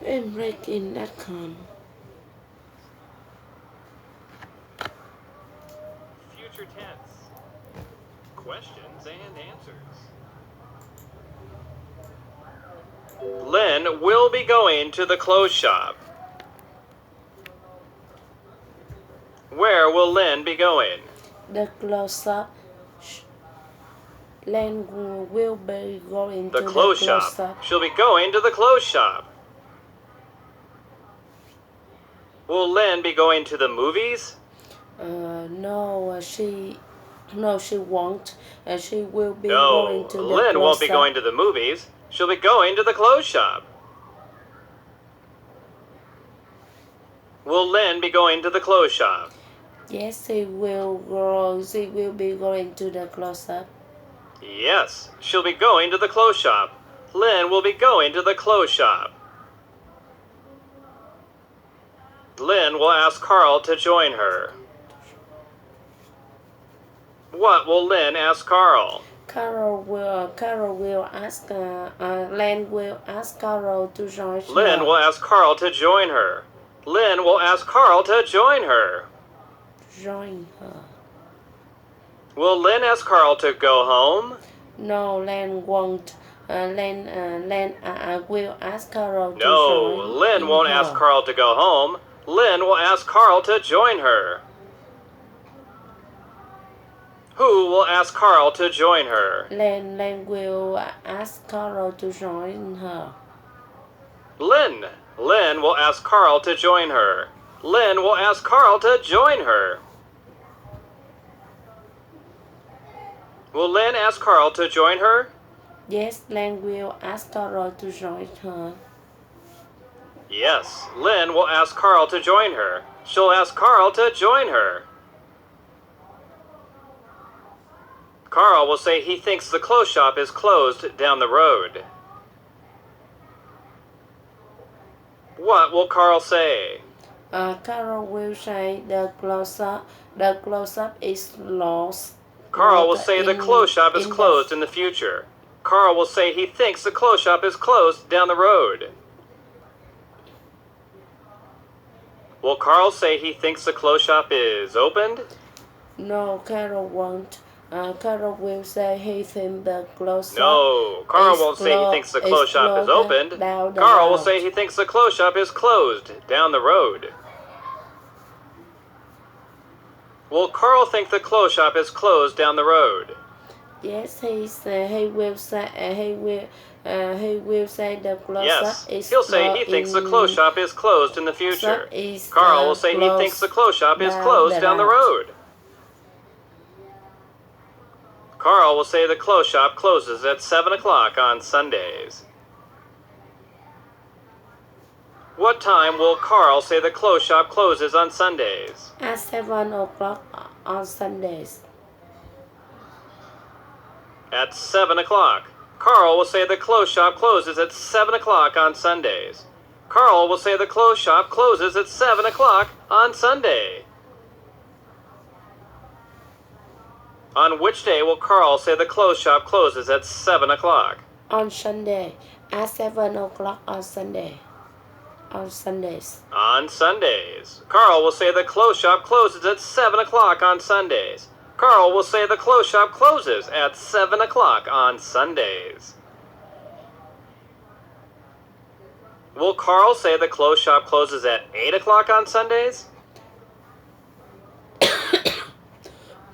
and breaking.com. Future tense. Questions and answers. Lynn will be going to the clothes shop. Where will Lynn be going? The close up. Len will be going The to clothes the shop. close up. She'll be going to the clothes shop. Will Lynn be going to the movies? No, she won't. She will be No, going to the Lynn won't be close-up. going to the movies. She'll be going to the clothes shop. Will Lynn be going to the clothes shop? Yes, she will go. She will be going to the close-up. Yes, she'll be going to the clothes shop. Lynn will be going to the clothes shop. Lynn will ask Carl to join her. What will Lynn ask Carl? Carol will ask. Len will ask Carol to join Lynn her. will ask Carl to join her. Lynn will ask Carl to join her. Join her. Will Lynn ask Carl to go home? No, Len won't. Len will ask Carol to No, join. Lynn won't her. ask Carl to go home. Lynn will ask Carl to join her. Who will ask Carl to join her? Len will ask Carol to join her. Lynn. Lynn will ask Carl to join her. Lynn will ask Carl to join her. Will Lynn ask Carl to join her? Yes, Len will ask Carol to join her. Yes, Lynn will ask Carl to join her. She'll ask Carl to join her. Carl will say he thinks the clothes shop is closed down the road. What will Carl say? Carol will say the close-up is lost. Carl will say the clothes shop is closed in the future. Carl will say he thinks the clothes shop is closed down the road. Will Carl say he thinks the clothes shop is opened? No, Carol won't. Carol will say he thinks the close-up. No, Carl won't say he thinks the clothes shop is opened. Carl will say he thinks the clothes shop is closed down the road. Will Carl think the clothes shop is closed down the road? Yes, he will say the close-up Yes, is he'll say he thinks the clothes shop is closed in the future. Carl will say he thinks the clothes shop is closed down the road. Carl will say the clothes shop closes at 7 o'clock on Sundays. What time will Carl say the clothes shop closes on Sundays? At 7 o'clock on Sundays. At 7 o'clock. Carl will say the clothes shop closes at 7 o'clock on Sundays. Carl will say the clothes shop closes at 7 o'clock on Sunday. On which day will Carl say the clothes shop closes at 7 o'clock? On Sunday. At 7 o'clock on Sunday. On Sundays. On Sundays. Carl will say the clothes shop closes at 7 o'clock on Sundays. Carl will say the clothes shop closes at 7 o'clock on Sundays. Will Carl say the clothes shop closes at 8 o'clock on Sundays?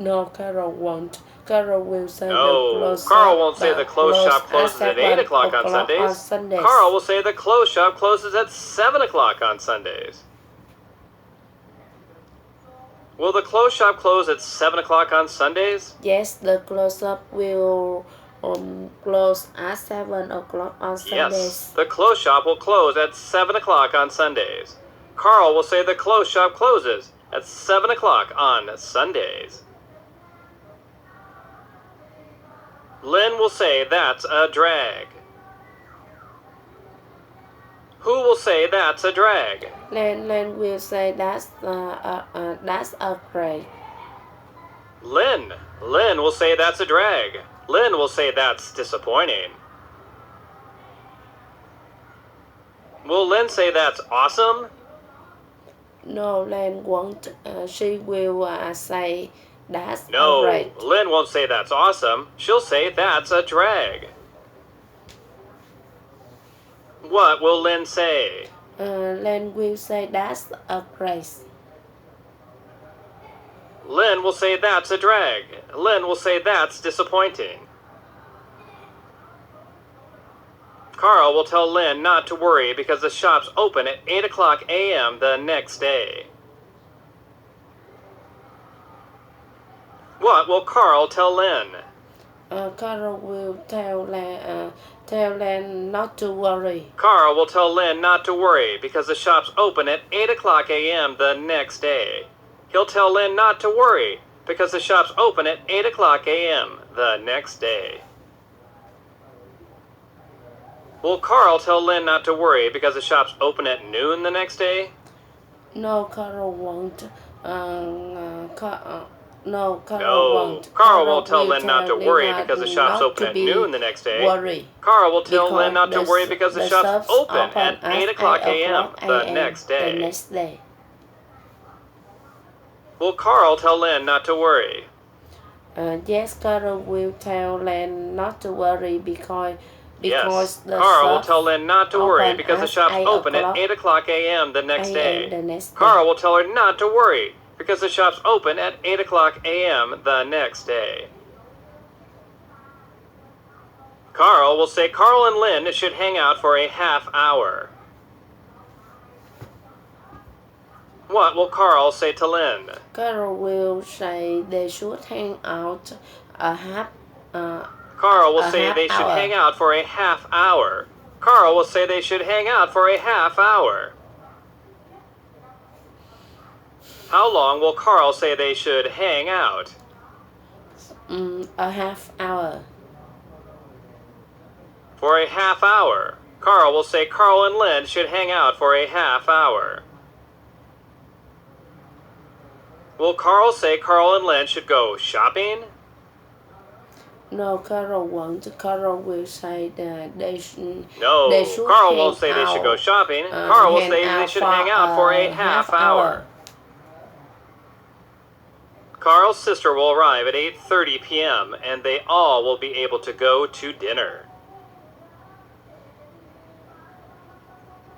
No, Carol won't. Carol will say No, the close Carl won't say the clothes shop closes at 8 o'clock on Sundays. Carl will say the clothes shop closes at 7 o'clock on Sundays. Will the clothes shop close at 7 o'clock on Sundays? Yes, the close-up will close at 7 o'clock on Sundays. Yes, the clothes shop will close at 7 o'clock on Sundays. Carl will say the clothes shop closes at 7 o'clock on Sundays. Lynn will say that's a drag. Who will say that's a drag? Len will say that's a drag. Lynn will say that's a drag. Lynn will say that's disappointing. Will Lynn say that's awesome? No, Len won't. She will say that's No, great. Lynn won't say that's awesome. She'll say that's a drag. What will Lynn say? Len will say that's a grace. Lynn will say that's a drag. Lynn will say that's disappointing. Carl will tell Lynn not to worry because the shop's open at 8 o'clock a.m. the next day. What will Carl tell Lynn? Carol will tell Len not to worry. Carl will tell Lynn not to worry because the shop's open at 8 o'clock a.m. the next day. He'll tell Lynn not to worry because the shop's open at 8 o'clock a.m. the next day. Will Carl tell Lynn not to worry because the shop's open at noon the next day? No, Carol won't. No, Carol No, won't. Carl won't tell Lynn not to worry because the shop's open at noon the next day. Worry. Carl will tell Lynn not to worry because the shop's open at 8 o'clock a.m. the next day. Will Carl tell Lynn not to worry? Yes, Carol will tell Len not to worry because Yes, the Carl will shop tell Lynn not to worry because the shop's open at 8 o'clock a.m. the next day. Carl will tell her not to worry because the shop's open at 8 o'clock a.m. the next day. Carl will say Carl and Lynn should hang out for a half hour. What will Carl say to Lynn? Carol will say they should hang out a half. Carl will say they should hang out for a half hour. Carl will say they should hang out for a half hour. How long will Carl say they should hang out? A half hour. For a half hour. Carl will say Carl and Lynn should hang out for a half hour. Will Carl say Carl and Lynn should go shopping? No, Carol won't. Carl will say that they should. No, they should Carl hang won't say they should go out, shopping. Carl will say they should hang out for a half hour. Carl's sister will arrive at 8:30 p.m. and they all will be able to go to dinner.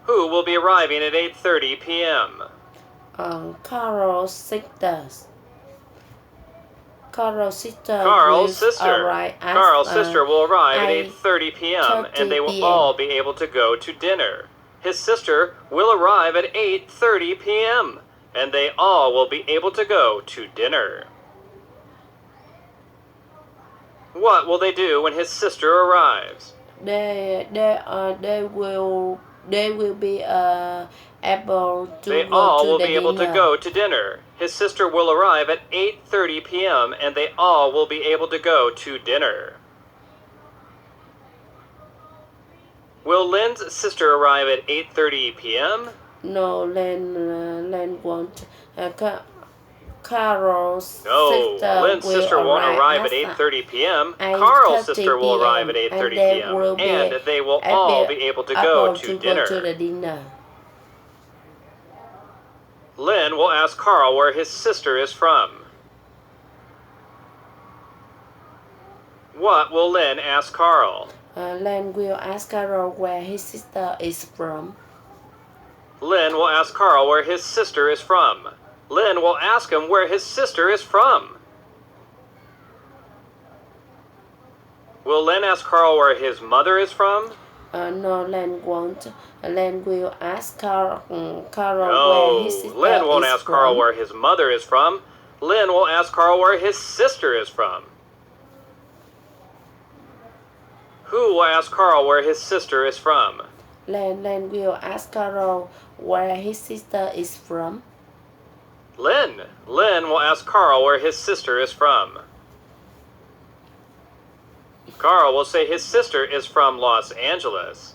Who will be arriving at 8:30 p.m.? Carol's sisters. Carol's sister. Carl's sister will arrive at 8:30 p.m. and they will 30 all be able to go to dinner. His sister will arrive at 8:30 p.m. and they all will be able to go to dinner. What will they do when his sister arrives? They will be able to They go all to will the be able to dinner. go to dinner. His sister will arrive at 8:30 p.m. and they all will be able to go to dinner. Will Lynn's sister arrive at 8:30 p.m.? No, Len won't. Carol's No, sister Lynn's will sister won't arrive at at 8:30 p.m. 8:30 Carl's sister will p.m. arrive at 8:30 p.m. and they will all be able to go to dinner. Go to the dinner. Lynn will ask Carl where his sister is from. What will Lynn ask Carl? Len will ask Carol where his sister is from. Lynn will ask Carl where his sister is from. Lynn will ask him where his sister is from. Will Lynn ask Carl where his mother is from? No, Len won't. Len will ask Carol No, where his sister Lynn won't is ask from. Carl where his mother is from. Lynn will ask Carl where his sister is from. Who will ask Carl where his sister is from? Len will ask Carol where his sister is from. Lynn will ask Carl where his sister is from. Carl will say his sister is from Los Angeles.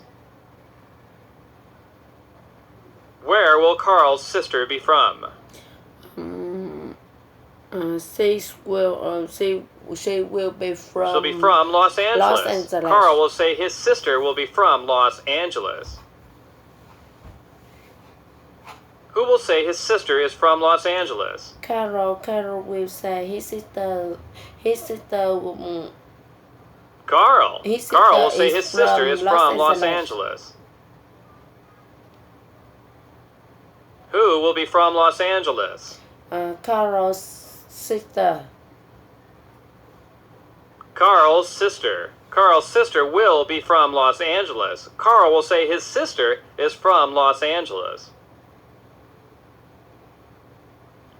Where will Carl's sister be from? She will be from. She'll be from Los Angeles. Los Angeles. Carl will say his sister will be from Los Angeles. Who will say his sister is from Los Angeles? Carol will say his sister Carl. His Carl will sister say is his sister is from from Los Los Angeles. Angeles. Who will be from Los Angeles? Carol's sister. Carl's sister. Carl's sister will be from Los Angeles. Carl will say his sister is from Los Angeles.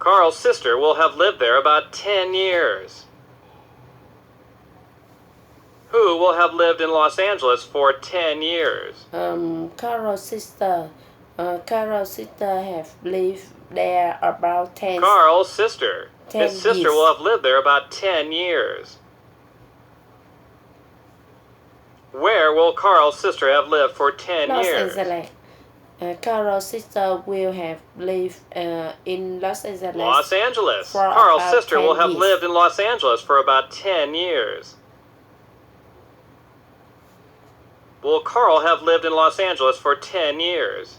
Carl's sister will have lived there about 10 years. Who will have lived in Los Angeles for 10 years? Carol's sister have lived there about 10 Carl's sister. 10 His sister years. will have lived there about 10 years. Where will Carl's sister have lived for 10 Los years? Angeles. Carol's sister will have lived in Los Angeles. Los Angeles. For Carl's about sister 10 will have years. lived in Los Angeles for about 10 years. Will Carl have lived in Los Angeles for 10 years?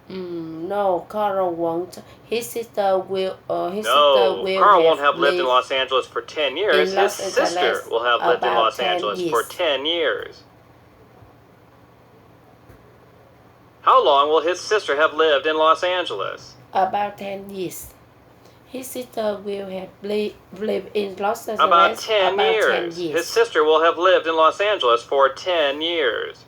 No, Carl won't. His sister will. No, Carl won't have lived in Los Angeles for 10 years. in His Los sister Angeles will have lived in about Los 10 Angeles years. for 10 years. How long will his sister have lived in Los Angeles? About 10 years. His sister will have lived in Los Angeles About 10 about years. 10 years. His sister will have lived in Los Angeles for 10 years.